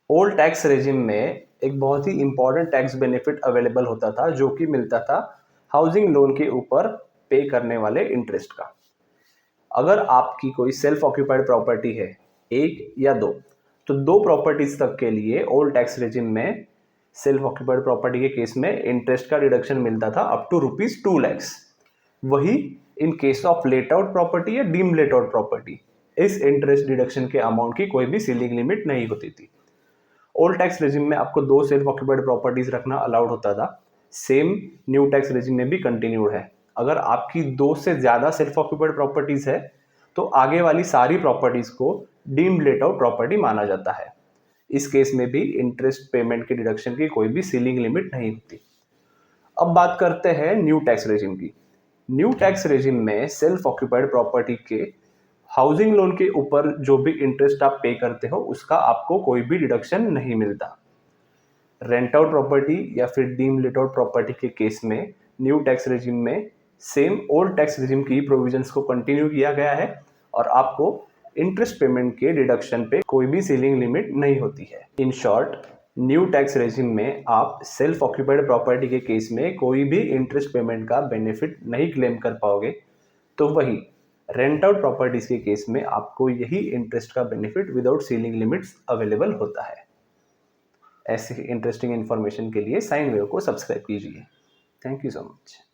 Old tax regime में एक बहुत ही इंपॉर्टेंट टैक्स बेनिफिट अवेलेबल होता था जो कि मिलता था हाउसिंग लोन के ऊपर पे करने वाले इंटरेस्ट का। अगर आपकी कोई सेल्फ ऑक्यूपाइड प्रॉपर्टी है, एक या दो, तो दो प्रॉपर्टीज तक के लिए ओल्ड टैक्स रेजिम में सेल्फ ऑक्यूपाइड प्रॉपर्टी के केस में इंटरेस्ट का डिडक्शन मिलता था अप टू ₹2 लाख। वही in case of let out property या डीम लेट आउट प्रॉपर्टी, इस इंटरेस्ट डिडक्शन के अमाउंट की कोई भी सीलिंग लिमिट नहीं होती थी। ओल्ड टैक्स रेजिम में आपको दो सेल्फ ऑक्यूपाइड प्रॉपर्टीज रखना अलाउड होता था। सेम न्यू टैक्स रेजिम में भी कंटिन्यूड है। अगर आपकी दो से ज्यादा सेल्फ ऑक्यूपाइड प्रॉपर्टीज है तो आगे वाली सारी प्रॉपर्टीज को डीम्ड लेट आउट प्रॉपर्टी माना जाता है। इस केस में भी इंटरेस्ट पेमेंट के डिडक्शन की कोई भी सीलिंग लिमिट नहीं होती। अब बात करते हैं न्यू टैक्स रेजिम की। न्यू टैक्स रेजिम में सेल्फ ऑक्यूपाइड प्रॉपर्टी के हाउसिंग लोन के ऊपर जो भी इंटरेस्ट आप पे करते हो उसका आपको कोई भी डिडक्शन नहीं मिलता। रेंट आउट प्रॉपर्टी या फिर डीम लेट आउट प्रॉपर्टी के केस में न्यू टैक्स रेजिम में सेम ओल्ड टैक्स रेजिम की प्रोविजंस को कंटिन्यू किया गया है और आपको इंटरेस्ट पेमेंट के डिडक्शन पे कोई भी सीलिंग लिमिट नहीं होती है। In short, new tax regime में आप सेल्फ ऑक्यूपाइड प्रॉपर्टी के केस में कोई भी इंटरेस्ट पेमेंट का बेनिफिट नहीं क्लेम कर पाओगे, तो वही रेंट आउट प्रॉपर्टीज के केस में आपको यही इंटरेस्ट का benefit without ceiling limits available होता है। ऐसी इंटरेस्टिंग इन्फॉर्मेशन के लिए साइन वेव को सब्सक्राइब कीजिए। Thank you so much.